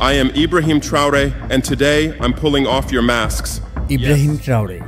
I am Ibrahim Traore, and today I'm pulling off your masks. Ibrahim Traore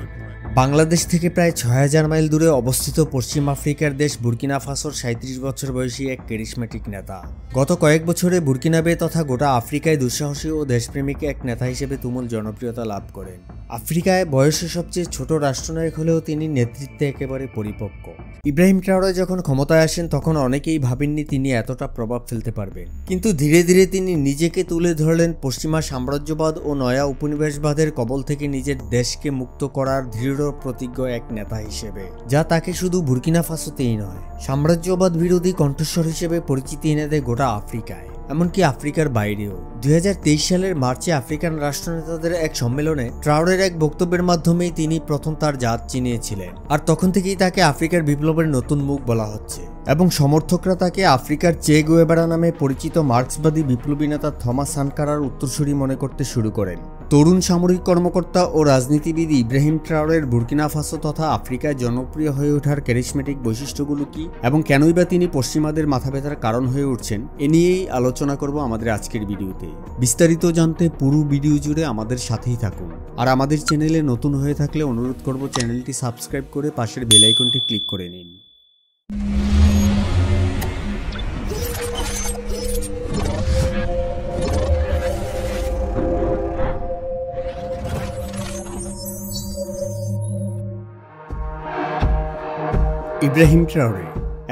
Bangladesh থেকে প্রায় ৬০০০ mile দূরে অবস্থিত পশ্চিম আফ্রিকার দেশ বুর্কিনা ফাসোর ৩৭ বছর বয়সী এক ক্যারিসমেটিক নেতা। গত কয়েক বছরে বুর্কিনাবে তথা গোটা আফ্রিকায় দুঃসাহসী ও দেশপ্রেমিক এক নেতা হিসেবে তুমুল জনপ্রিয়তা লাভ করেন। আফ্রিকায় বয়সে সবচেয়ে ছোট রাষ্ট্রনায়ক হলেও তিনি নেতৃত্বে একেবারে পরিপক্ক। ইব্রাহিম ট্রাওরে যখন ক্ষমতায় আসেন তখন অনেকেই ভাবেননি তিনি এতটা প্রভাব ফেলতে পারবেন, কিন্তু ধীরে ধীরে তিনি নিজেকে তুলে ধরলেন পশ্চিমা সাম্রাজ্যবাদ ও নয়া উপনিবেশবাদের কবল থেকে নিজের দেশকে মুক্ত করার দৃঢ় প্রতিজ্ঞ এক নেতা হিসেবে, যা তাকে শুধু বুর্কিনা ফাসোতেই নয়, সাম্রাজ্যবাদ বিরোধী কণ্ঠস্বর হিসেবে পরিচিতি এনে দেয় গোটা আফ্রিকায়, এমনকি আফ্রিকার বাইরেও। ২০২৩ সালের মার্চে আফ্রিকান রাষ্ট্রনেতাদের এক সম্মেলনে ট্রাওরের এক বক্তব্যের মাধ্যমেই তিনি প্রথম তার জাত চিনিয়েছিলেন, আর তখন থেকেই তাকে আফ্রিকার বিপ্লবের নতুন মুখ বলা হচ্ছে, এবং সমর্থকরা তাকে আফ্রিকার চে গুয়েভারা নামে পরিচিত মার্ক্সবাদী বিপ্লবী নেতা থমাস সানকারার উত্তরসূরি মনে করতে শুরু করেন। তরুণ সামরিক কর্মকর্তা ও রাজনীতিবিদ ইব্রাহিম ট্রাওরের বুর্কিনা ফাসো তথা আফ্রিকায় জনপ্রিয় হয়ে ওঠার ক্যারিসমেটিক বৈশিষ্ট্যগুলো কি, এবং কেনই বা তিনি পশ্চিমাদের মাথা ব্যথার কারণ হয়ে উঠছেন, এ নিয়েই আলোচনা করব আমাদের আজকের ভিডিওতে। বিস্তারিত জানতে পুরো ভিডিও জুড়ে আমাদের সাথেই থাকুন, আর আমাদের চ্যানেলে নতুন হয়ে থাকলে অনুরোধ করব চ্যানেলটি সাবস্ক্রাইব করে পাশের বেল আইকনটি ক্লিক করে নিন। ইব্রাহিম ট্রাওরে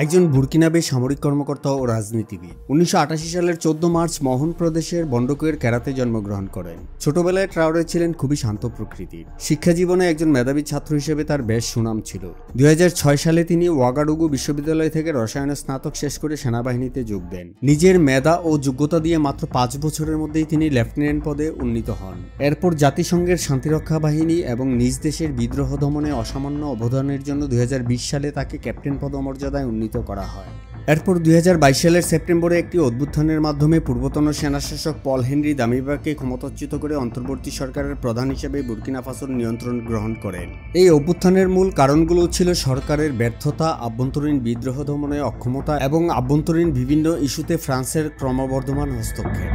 একজন বুর্কিনাবে সামরিক কর্মকর্তা ও রাজনীতিবিদ। ১৯৮৮ সালের ১৪ মার্চ মহন প্রদেশের বন্ডকুয়ের ক্যারাতে জন্মগ্রহণ করেন। ছোটবেলায় ট্রাওরে ছিলেন খুবই শান্ত প্রকৃতির। শিক্ষা জীবনে একজন মেধাবী ছাত্র হিসেবে তার বেশ সুনাম ছিল। ২০০৬ সালে তিনি ওয়াগাডুগু বিশ্ববিদ্যালয় থেকে রসায়নের স্নাতক শেষ করে সেনাবাহিনীতে যোগ দেন। নিজের মেধা ও যোগ্যতা দিয়ে মাত্র ৫ বছরের মধ্যেই তিনি লেফটেন্যান্ট পদে উন্নীত হন। এরপর জাতিসংঘের শান্তিরক্ষা বাহিনী এবং নিজ দেশের বিদ্রোহ দমনে অসামান্য অবদানের জন্য ২০২০ সালে তাকে ক্যাপ্টেন পদমর্যাদায় উন্নীত করা হয়। এরপর ২০২২ সালের সেপ্টেম্বরে একটি অভ্যুত্থানের মাধ্যমে পূর্বতন সেনাশাসক পল হেনরি দামিবাকে ক্ষমতাচ্যুত করে অন্তর্বর্তী সরকারের প্রধান হিসেবে বুর্কিনা ফাসোর নিয়ন্ত্রণ গ্রহণ করেন। এই অভ্যুত্থানের মূল কারণগুলো ছিল সরকারের ব্যর্থতা, আভ্যন্তরীণ বিদ্রোহ দমনে অক্ষমতা এবং আভ্যন্তরীণ বিভিন্ন ইস্যুতে ফ্রান্সের ক্রমবর্ধমান হস্তক্ষেপ।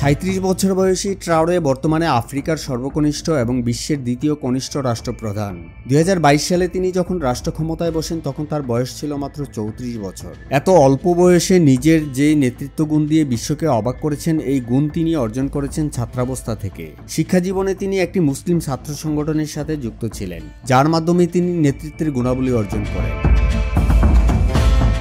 ৩৭ বছর বয়সী ট্রাওরে বর্তমানে আফ্রিকার সর্বকনিষ্ঠ এবং বিশ্বের দ্বিতীয় কনিষ্ঠ রাষ্ট্রপ্রধান। ২০২২ সালে তিনি যখন রাষ্ট্র ক্ষমতায় বসেন তখন তার বয়স ছিল মাত্র ৩৪ বছর। এত অল্প বয়সে নিজের যে নেতৃত্ব গুণ দিয়ে বিশ্বকে অবাক করেছেন, এই গুণ তিনি অর্জন করেছেন ছাত্রাবস্থা থেকে। শিক্ষা জীবনে তিনি একটি মুসলিম ছাত্র সংগঠনের সাথে যুক্ত ছিলেন, যার মাধ্যমে তিনি নেতৃত্বের গুণাবলী অর্জন করেন।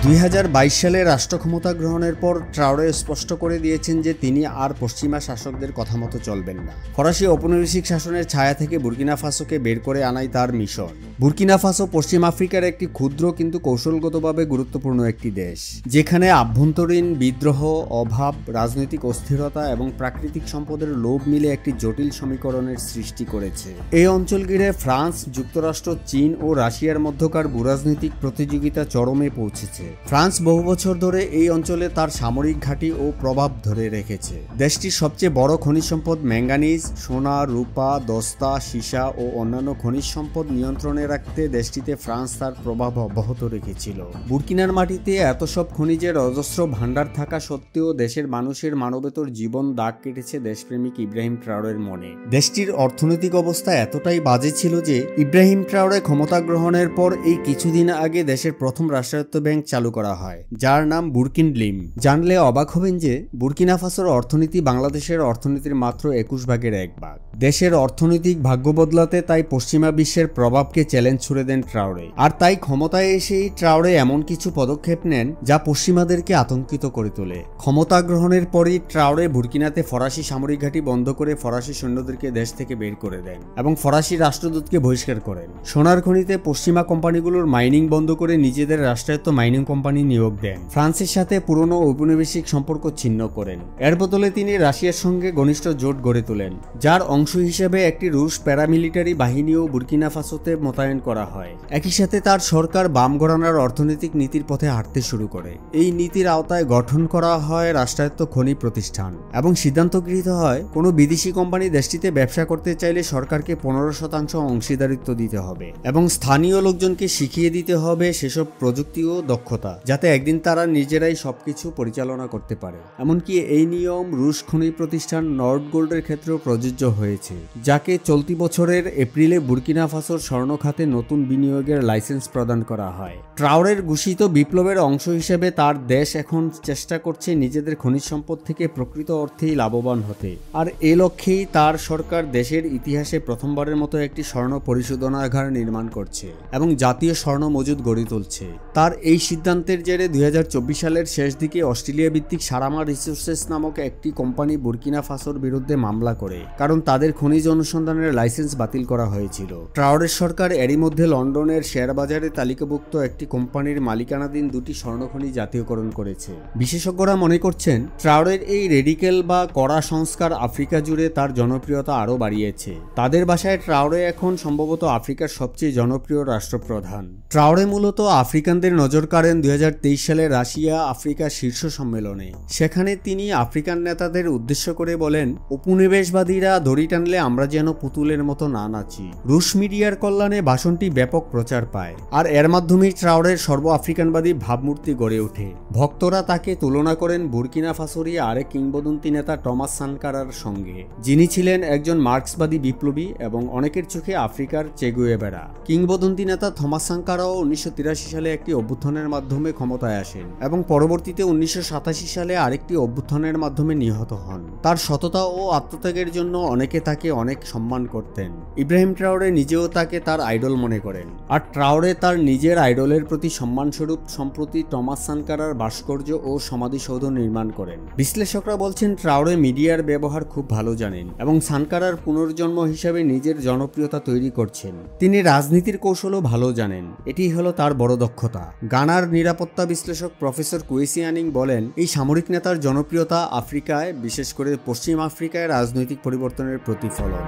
২০২২ সালে রাষ্ট্র ক্ষমতা গ্রহণের পর ট্রাওরে স্পষ্ট করে দিয়েছেন যে তিনি আর পশ্চিমা শাসকদের কথা মতো চলবেন না। ফরাসি ঔপনিবেশিক শাসনের ছায়া থেকে বুর্কিনা ফাসোকে বের করে আনাই তার মিশন। বুর্কিনা ফাসো পশ্চিম আফ্রিকার একটি ক্ষুদ্র কিন্তু কৌশলগতভাবে গুরুত্বপূর্ণ একটি দেশ, যেখানে আভ্যন্তরীণ বিদ্রোহ, অভাব, রাজনৈতিক অস্থিরতা এবং প্রাকৃতিক সম্পদের লোভ মিলে একটি জটিল সমীকরণের সৃষ্টি করেছে। এই অঞ্চল ঘিরে ফ্রান্স, যুক্তরাষ্ট্র, চীন ও রাশিয়ার মধ্যকার ভূরাজনৈতিক প্রতিযোগিতা চরমে পৌঁছেছে। ফ্রান্স বহু বছর ধরে এই অঞ্চলে তার সামরিক ঘাঁটি ও প্রভাব ধরে রেখেছে। দেশটির সবচেয়ে বড় খনিজ সম্পদ ম্যাঙ্গানিজ, সোনা, রূপা, দস্তা, সীসা ও অন্যান্য খনিজ সম্পদ নিয়ন্ত্রণে রাখতে দেশটিতে ফ্রান্স তার প্রভাব অব্যাহত রেখেছিল। বুর্কিনার মাটিতে এত সব খনিজের অজস্র ভাণ্ডার থাকা সত্ত্বেও দেশের মানুষের মানবেতর জীবন দাগ কেটেছে দেশপ্রেমিক ইব্রাহিম ট্রাওরের মনে। দেশটির অর্থনৈতিক অবস্থা এতটাই বাজে ছিল যে ইব্রাহিম ট্রাওরে ক্ষমতা গ্রহণের পর এই কিছুদিন আগে দেশের প্রথম রাষ্ট্রায়ত্ত ব্যাংক চালু করা হয়, যার নাম বুর্কিন লিম। জানলে অবাক হবেন যে বুর্কিনা ফাসোর অর্থনীতি বাংলাদেশের অর্থনীতির মাত্র ২১ ভাগের ১ ভাগ। দেশের অর্থনৈতিক ভাগ্য বদলাতে তাই পশ্চিমা বিশ্বের প্রভাবকে চ্যালেঞ্জ ছুড়ে দেন ট্রাওরে, আর তাই ক্ষমতায় এসেই ট্রাওরে এমন কিছু পদক্ষেপ নেন যা পশ্চিমাদেরকে আতঙ্কিত করে তোলে। ক্ষমতা গ্রহণের পরই ট্রাওরে বুর্কিনাতে ফরাসি সামরিক ঘাঁটি বন্ধ করে ফরাসি সৈন্যদেরকে দেশ থেকে বের করে দেন এবং ফরাসি রাষ্ট্রদূতকে বহিষ্কার করেন। সোনার খনিতে পশ্চিমা কোম্পানিগুলোর মাইনিং বন্ধ করে নিজেদের রাষ্ট্রায়ত্ত মাইনিং কোম্পানি নিয়োগ দেন। ফ্রান্সের সাথে পুরনো ঔপনিবেশিক সম্পর্ক ছিন্ন করেন। এর বদলে তিনি রাশিয়ার সঙ্গে ঘনিষ্ঠ জোট গড়ে তোলেন, যার অংশ হিসেবে একটি রুশ প্যারামিলিটারি বাহিনীও বুর্কিনা ফাসোতে মোতায়েন করা হয়। একই সাথে তার সরকার বাম ঘরানার অর্থনৈতিক নীতির পথে হাঁটতে শুরু করে। এই নীতির আওতায় গঠন করা হয় রাষ্ট্রায়ত্ত খনি প্রতিষ্ঠান এবং সিদ্ধান্ত গৃহীত হয় কোনো বিদেশি কোম্পানি দেশটিতে ব্যবসা করতে চাইলে সরকারকে ১৫% অংশীদারিত্ব দিতে হবে এবং স্থানীয় লোকজনকে শিখিয়ে দিতে হবে সেসব প্রযুক্তি ও দক্ষতা। দক্ষতা, যাতে একদিন তারা নিজেরাই সবকিছু পরিচালনা করতে পারে। এমনকি এই নিয়ম রুশ খনি প্রতিষ্ঠান নর্থ গোল্ডের ক্ষেত্রেও প্রযোজ্য হয়েছে, যাকে চলতি বছরের এপ্রিলে বুর্কিনা ফাসোর স্বর্ণ খাতে নতুন বিনিয়োগের লাইসেন্স প্রদান করা হয়। ট্রাওরের ঘোষিত বিপ্লবের অংশ হিসেবে তার দেশ এখন চেষ্টা করছে নিজেদের খনিজ সম্পদ থেকে প্রকৃত অর্থেই লাভবান হতে, আর এ লক্ষ্যেই তার সরকার দেশের ইতিহাসে প্রথমবারের মতো একটি স্বর্ণ পরিশোধনাগার নির্মাণ করছে এবং জাতীয় স্বর্ণ মজুদ গড়ে তুলছে। তার এই সিদ্ধান্তের জেরে 2024 সালের শেষ দিকে অস্ট্রেলিয়া ভিত্তিক সারামা রিসোর্সেস নামক একটি কোম্পানি বুর্কিনা ফাসোর বিরুদ্ধে মামলা করে, কারণ তাদের খনিজ অনুসন্ধানের লাইসেন্স বাতিল করা হয়েছিল। ট্রাওরের সরকার এরই মধ্যে লন্ডনের শেয়ার বাজারে তালিকাভুক্ত একটি কোম্পানির মালিকানাধীন দুটি স্বর্ণখনি জাতীয়করণ করেছে। বিশেষজ্ঞরা মনে করছেন ট্রাওরের এই রেডিক্যাল বা কড়া সংস্কার আফ্রিকা জুড়ে তার জনপ্রিয়তা আরও বাড়িয়েছে। তাদের ভাষায় ট্রাওরে এখন সম্ভবত আফ্রিকার সবচেয়ে জনপ্রিয় রাষ্ট্রপ্রধান। ট্রাওরে মূলত আফ্রিকানদের নজর কাড়েন 2023 সালে রাশিয়া আফ্রিকা শীর্ষ সম্মেলনে। সেখানে তিনি আফ্রিকান নেতাদের উদ্দেশ্য করে বলেন, উপনিবেশবাদীরা দড়ি টানলে আমরা যেন পুতুলের মতো না নাচি। রুশ মিডিয়ার কল্যাণে ভাষণটি ব্যাপক প্রচার পায়, আর এর মাধ্যমেই ট্রাওরের সর্ব আফ্রিকানবাদী ভাবমূর্তি গড়ে ওঠে। ভক্তরা তাকে তুলনা করেন বুর্কিনা ফাসোরই আরেক কিংবদন্তি নেতা টমাস সানকারার সঙ্গে, যিনি ছিলেন একজন মার্ক্সবাদী বিপ্লবী এবং অনেকের চোখে আফ্রিকার চে গুয়েভারা। কিংবদন্তি নেতা থমাস সানকারাও 1983 সালে একটি অভ্যুত্থানের মাধ্যমে ক্ষমতায় আসেন এবং পরবর্তীতে 1987 সালে আরেকটি অভ্যুত্থানের মাধ্যমে নিহত হন। তার সততা ও আত্মত্যাগের জন্য অনেকে তাকে অনেক সম্মান করতেন। ইব্রাহিম ট্রাওরে নিজেও তাকে তার আইডল মনে করেন, আর ট্রাওরে তার নিজের আইডলের প্রতি সম্মানস্বরূপ সম্প্রতি টমাস সানকারার ভাস্কর্য ও সমাধিসৌধ নির্মাণ করেন। বিশ্লেষকরা বলছেন ট্রাওরে মিডিয়ার ব্যবহার খুব ভালো জানেন এবং সানকারার পুনর্জন্ম হিসাবে নিজের জনপ্রিয়তা তৈরি করছেন। তিনি রাজনীতির কৌশলও ভালো জানেন, এটি হলো তার বড় দক্ষতা। গানার নিরাপত্তা বিশ্লেষক প্রফেসর কুয়েসি আনিং বলেন, এই সামরিক নেতার জনপ্রিয়তা আফ্রিকায়, বিশেষ করে পশ্চিম আফ্রিকায় রাজনৈতিক পরিবর্তনের প্রতিফলন।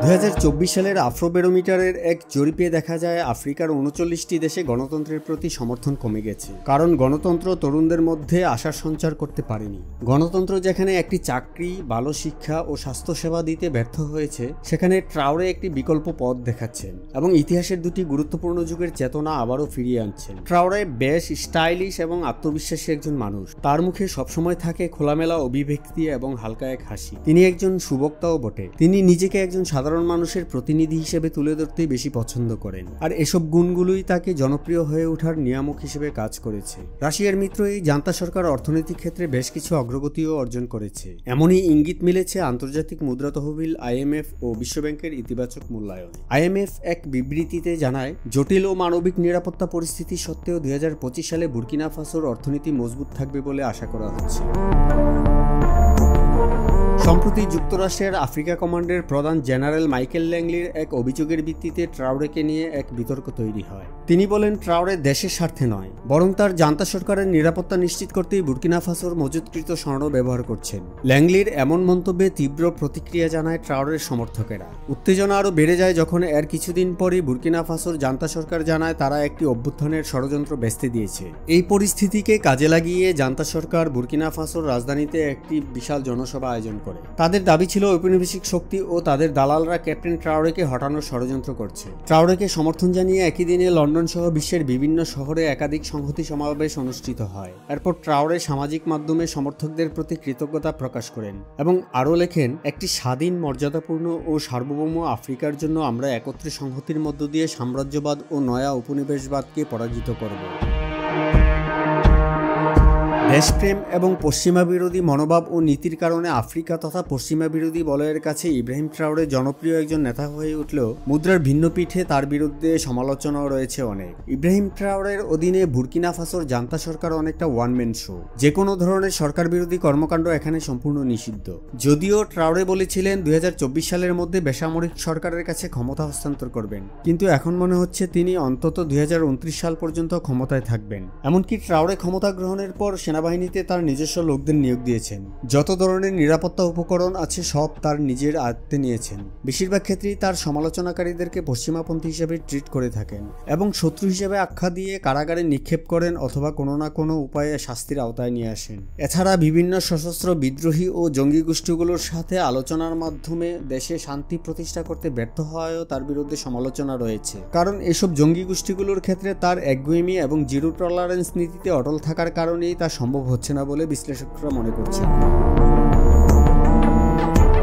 2024 সালের আফ্রোবেরোমিটারের এক জরিপে দেখা যায় আফ্রিকার 39টি দেশে গণতন্ত্রের প্রতি সমর্থন কমে গেছে, কারণ গণতন্ত্র তরুণদের মধ্যে আশার সঞ্চার করতে পারেনি। গণতন্ত্র যেখানে একটি চাকরি, ভালো শিক্ষা ও স্বাস্থ্যসেবা দিতে ব্যর্থ হয়েছে, সেখানে ট্রাওরে একটি বিকল্প পথ দেখাচ্ছেন এবং ইতিহাসের দুটি গুরুত্বপূর্ণ যুগের চেতনা আবারও ফিরিয়ে আনছেন। ট্রাওরে বেশ স্টাইলিশ এবং আত্মবিশ্বাসী একজন মানুষ। তার মুখে সবসময় থাকে খোলামেলা অভিব্যক্তি এবং হালকা এক হাসি। তিনি একজন সুবক্তাও বটে। তিনি নিজেকে একজন সাধারণ মানুষের প্রতিনিধি হিসেবে তুলে ধরতেই বেশি পছন্দ করেন, আর এসব গুণগুলোই তাকে জনপ্রিয় হয়ে ওঠার নিয়ামক হিসেবে কাজ করেছে। রাশিয়ার মিত্র এই জান্তা সরকার অর্থনৈতিক ক্ষেত্রে বেশ কিছু অগ্রগতিও অর্জন করেছে। এমনই ইঙ্গিত মিলেছে আন্তর্জাতিক মুদ্রা তহবিল IMF ও বিশ্বব্যাংকের ইতিবাচক মূল্যায়ন। IMF এক বিবৃতিতে জানায়, জটিল ও মানবিক নিরাপত্তা পরিস্থিতি সত্ত্বেও 2025 সালে বুর্কিনা ফাসোর অর্থনীতি মজবুত থাকবে বলে আশা করা হচ্ছে। সম্প্রতি যুক্তরাষ্ট্রের আফ্রিকা কমান্ডের প্রধান জেনারেল মাইকেল ল্যাংলির এক অভিযোগের ভিত্তিতে ট্রাওরেকে নিয়ে এক বিতর্ক তৈরি হয়। তিনি বলেন, ট্রাওরে দেশের স্বার্থে নয়, বরং তার জান্তা সরকারের নিরাপত্তা নিশ্চিত করতেই বুর্কিনা ফাসোর মজুতকৃত স্বর্ণ ব্যবহার করছেন। ল্যাংলির এমন মন্তব্যে তীব্র প্রতিক্রিয়া জানায় ট্রাওরের সমর্থকেরা। উত্তেজনা আরও বেড়ে যায় যখন এর কিছুদিন পরই বুর্কিনা ফাসোর জান্তা সরকার জানায় তারা একটি অভ্যুত্থানের ষড়যন্ত্র বেচতে দিয়েছে। এই পরিস্থিতিকে কাজে লাগিয়ে জান্তা সরকার বুর্কিনা ফাসোর রাজধানীতে একটি বিশাল জনসভা আয়োজন করে। তাদের দাবি ছিল ঔপনিবেশিক শক্তি ও তাদের দালালরা ক্যাপ্টেন ট্রাওরেকে হটানোর ষড়যন্ত্র করছে। ট্রাওরেকে সমর্থন জানিয়ে একই দিনে লন্ডন সহ বিশ্বের বিভিন্ন শহরে একাধিক সংহতি সমাবেশ অনুষ্ঠিত হয়। এরপর ট্রাওরে সামাজিক মাধ্যমে সমর্থকদের প্রতি কৃতজ্ঞতা প্রকাশ করেন এবং আরও লেখেন, একটি স্বাধীন, মর্যাদাপূর্ণ ও সার্বভৌম আফ্রিকার জন্য আমরা একত্রে সংহতির মধ্য দিয়ে সাম্রাজ্যবাদ ও নয়া উপনিবেশবাদকে পরাজিত করব। দেশপ্রেম এবং পশ্চিমা বিরোধী মনোভাব ও নীতির কারণে আফ্রিকা তথা পশ্চিমা বিরোধী বলয়ের কাছে ইব্রাহিম ট্রাওরে জনপ্রিয় একজন নেতা হয়ে উঠলেও মুদ্রার ভিন্ন পিঠে তার বিরুদ্ধে সমালোচনাও রয়েছে অনেক। ইব্রাহিম ট্রাওরের অধীনে বুর্কিনা ফাসোর জান্তা সরকার অনেকটা ওয়ান ম্যান শো। যে কোনো ধরনের সরকার বিরোধী কর্মকাণ্ড এখানে সম্পূর্ণ নিষিদ্ধ। যদিও ট্রাওরে বলেছিলেন 2024 সালের মধ্যে বেসামরিক সরকারের কাছে ক্ষমতা হস্তান্তর করবেন, কিন্তু এখন মনে হচ্ছে তিনি অন্তত 2029 সাল পর্যন্ত ক্ষমতায় থাকবেন। এমনকি ট্রাওরে ক্ষমতা গ্রহণের পর সেনা সেনাবাহিনীতে তার নিজস্ব লোকদের নিয়োগ দিয়েছেন। যত ধরনের নিরাপত্তা উপকরণ আছে সব তার নিজের আয়ত্তে নিয়েছেন। বেশিরভাগ ক্ষেত্রেই তার সমালোচনাকারীদেরকে পশ্চিমাপন্থী হিসেবে ট্রিট করে থাকেন এবং শত্রু হিসেবে আখ্যা দিয়ে কারাগারে নিক্ষেপ করেন অথবা কোনো না কোনো উপায়ে শাস্তির আওতায় নিয়ে আসেন। এছাড়া বিভিন্ন সশস্ত্র বিদ্রোহী ও জঙ্গি গোষ্ঠীগুলোর সাথে আলোচনার মাধ্যমে দেশে শান্তি প্রতিষ্ঠা করতে ব্যর্থ হওয়ায়ও তার বিরুদ্ধে সমালোচনা রয়েছে, কারণ এসব জঙ্গি গোষ্ঠীগুলোর ক্ষেত্রে তার একগুঁয়েমি এবং জিরো টলারেন্স নীতিতে অটল থাকার কারণেই তা সম্ভব হচ্ছে না বলে বিশ্লেষকরা মনে করছেন।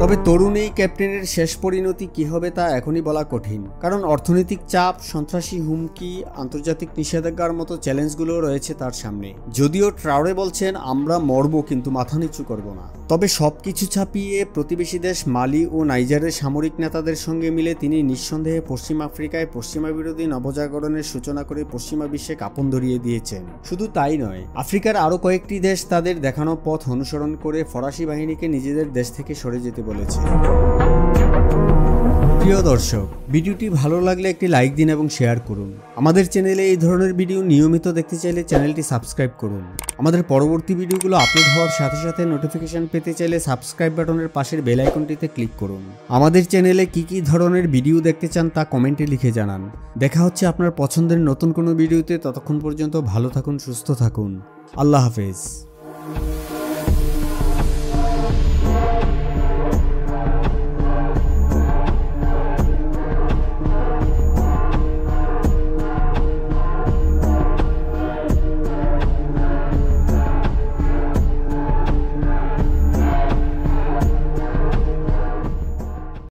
তবে তরুণ এই ক্যাপ্টেনের শেষ পরিণতি কি হবে তা এখনই বলা কঠিন, কারণ অর্থনৈতিক চাপ, সন্ত্রাসী হুমকি, আন্তর্জাতিক নিষেধাজ্ঞার মতো চ্যালেঞ্জগুলো রয়েছে তার সামনে। যদিও ট্রাওরে বলছেন, আমরা মরব কিন্তু মাথা নিচু করব না। তবে সবকিছু ছাপিয়ে প্রতিবেশী দেশ মালি ও নাইজারের সামরিক নেতাদের সঙ্গে মিলে তিনি নিঃসন্দেহে পশ্চিম আফ্রিকায় পশ্চিমা বিরোধী নবজাগরণের সূচনা করে পশ্চিমা বিশ্বে কাঁপন ধরিয়ে দিয়েছেন। শুধু তাই নয়, আফ্রিকার আরও কয়েকটি দেশ তাদের দেখানো পথ অনুসরণ করে ফরাসি বাহিনীকে নিজেদের দেশ থেকে সরে যেতে বলেছে। প্রিয় দর্শক, ভিডিওটি ভালো লাগলে একটি লাইক দিন এবং শেয়ার করুন। আমাদের চ্যানেলে এই ধরনের ভিডিও নিয়মিত দেখতে চাইলে চ্যানেলটি সাবস্ক্রাইব করুন। আমাদের পরবর্তী ভিডিওগুলো আপলোড হওয়ার সাথে সাথে নোটিফিকেশন পেতে চাইলে সাবস্ক্রাইব বাটনের পাশের বেল আইকনটিতে ক্লিক করুন। আমাদের চ্যানেলে কি ধরনের ভিডিও দেখতে চান তা কমেন্টে লিখে জানান। দেখা হচ্ছে আপনার পছন্দের নতুন কোনো ভিডিওতে। ততক্ষণ পর্যন্ত ভালো থাকুন, সুস্থ থাকুন। আল্লাহ হাফেজ।